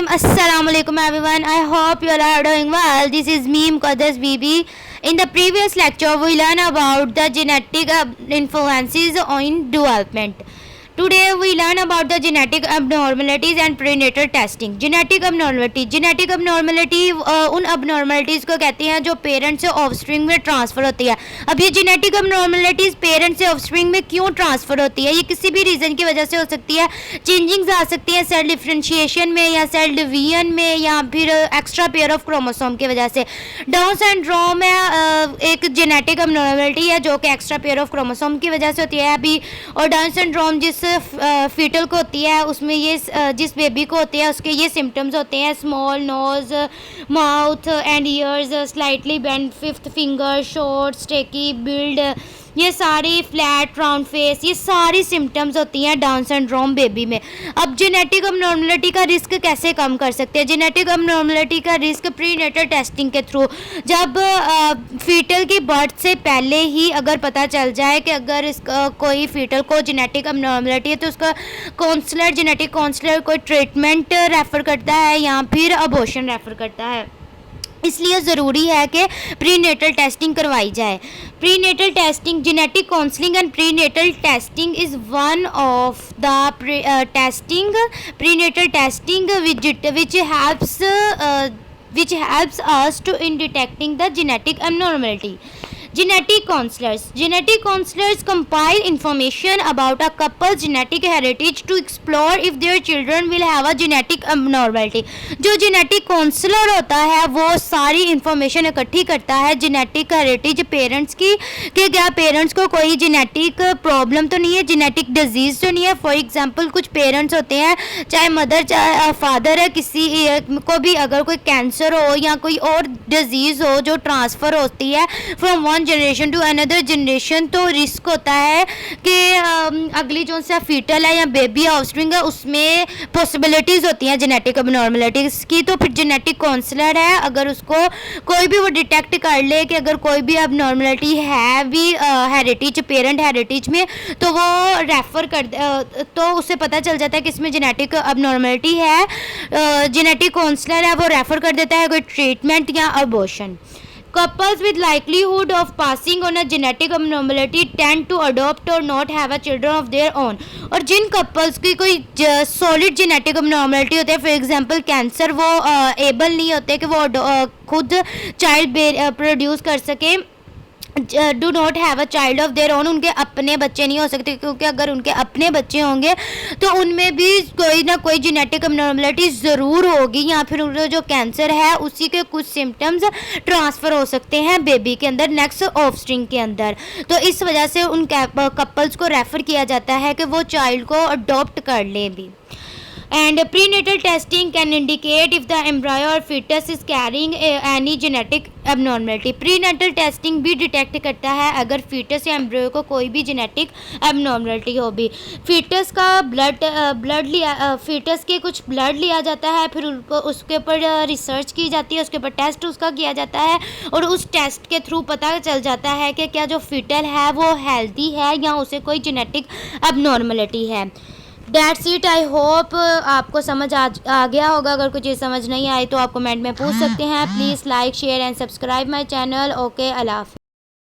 Bismillahirrahmanirrahim. Assalamualaikum everyone. I hope you all are doing well. This is me Muqaddas Bibi. In the previous lecture we learned about the genetic influences on development. Today we learn about the genetic abnormalities and prenatal testing. Genetic abnormality उन abnormalities को कहते हैं जो parent से offspring में transfer होती है. अब ये genetic abnormalities पेरेंट से ऑफस्प्रिंग में क्यों ट्रांसफ़र होती है? ये किसी भी रीज़न की वजह से हो सकती है. चेंजिंग्स आ सकती है सेल डिफ्रेंशिएशन में या सेल डिवीजन में या फिर एक्स्ट्रा पेयर ऑफ क्रोमोसोम की वजह से. डाउन सिंड्रोम एक जेनेटिक abnormality है जो कि एक्स्ट्रा पेयर ऑफ क्रोमोसोम की वजह से होती है अभी. और डाउन सिंड्रोम जिस फीटल को होती है उसमें ये जिस बेबी को होती है उसके ये सिम्टम्स होते हैं: small nose, mouth and ears, slightly bend fifth finger, short stocky build, ये सारी फ्लैट राउंड फेस, ये सारी सिम्टम्स होती हैं डाउन सिंड्रोम बेबी में. अब जेनेटिक abnormality का रिस्क कैसे कम कर सकते हैं? जेनेटिक abnormality का रिस्क प्रीनेटल टेस्टिंग के थ्रू. जब फीटल की बर्थ से पहले ही अगर पता चल जाए कि अगर इसका कोई फीटल को जेनेटिक abnormality है तो उसका काउंसलर, जेनेटिक काउंसलर कोई ट्रीटमेंट रेफ़र करता है या फिर अबॉर्शन रेफ़र करता है. इसलिए ज़रूरी है कि प्रीनेटल टेस्टिंग करवाई जाए. Prenatal testing, genetic counselling and prenatal testing is one of the prenatal testing which helps us to in detecting the genetic abnormality. Genetic counselors compile information about a couple's genetic heritage to explore if their children will have a genetic abnormality. जो genetic counsellor होता है वो सारी information इकट्ठी करता है genetic heritage parents की कि क्या पेरेंट्स को कोई जेनेटिक प्रॉब्लम तो नहीं है, जेनेटिक डिजीज़ तो नहीं है. फॉर एग्जांपल कुछ पेरेंट्स होते हैं, चाहे मदर चाहे फादर है, किसी को भी अगर कोई कैंसर हो या कोई और डिजीज़ हो जो ट्रांसफ़र होती है from one generation to another generation, तो रिस्क होता है कि अगली जो सा फीटल है या बेबी ऑफस्प्रिंग है उसमें पॉसिबिलिटीज़ होती हैं जेनेटिक abnormalities की. तो फिर जेनेटिक काउंसलर है, अगर उसको कोई भी वो डिटेक्ट कर ले कि अगर कोई भी abnormality है भी हेरिटेज, पेरेंट हेरिटेज में, तो वो रेफ़र कर तो उससे पता चल जाता है कि इसमें जेनेटिक abnormality है. जेनेटिक काउंसलर है वो रेफ़र कर देता है कोई ट्रीटमेंट या abortion. Couples with likelihood of passing on a genetic abnormality tend to adopt or not have a children of their own. और जिन कपल्स की कोई सॉलिड जेनेटिक abnormality होते हैं, फॉर एग्जांपल कैंसर, वो एबल नहीं होते कि वो खुद चाइल्ड प्रोड्यूस कर सके, do not have a child of their own, उनके अपने बच्चे नहीं हो सकते, क्योंकि अगर उनके अपने बच्चे होंगे तो उनमें भी कोई ना कोई जेनेटिक abnormality ज़रूर होगी या फिर उनका जो कैंसर है उसी के कुछ सिम्टम्स ट्रांसफ़र हो सकते हैं बेबी के अंदर, नेक्स्ट ऑफस्प्रिंग के अंदर. तो इस वजह से उन कपल्स को रेफ़र किया जाता है कि वो चाइल्ड को अडॉप्ट कर लें भी. And prenatal testing can indicate if the embryo or fetus is carrying any genetic abnormality. Prenatal testing भी डिटेक्ट करता है अगर फीटस या एम्ब्रियो को कोई भी जेनेटिक abnormality हो भी. फीटस का फीटस के कुछ ब्लड लिया जाता है, फिर उनको उसके ऊपर रिसर्च की जाती है, उसके ऊपर टेस्ट उसका किया जाता है और उस टेस्ट के थ्रू पता चल जाता है कि क्या जो फीटल है वो हेल्दी है या उसे कोई जेनेटिक abnormality है. That's it. आई होप आपको समझ आ गया होगा. अगर कुछ चीज़ समझ नहीं आई तो आप कमेंट में पूछ सकते हैं. Please like, share and subscribe my channel. Okay, अल्लाह हाफ़िज़.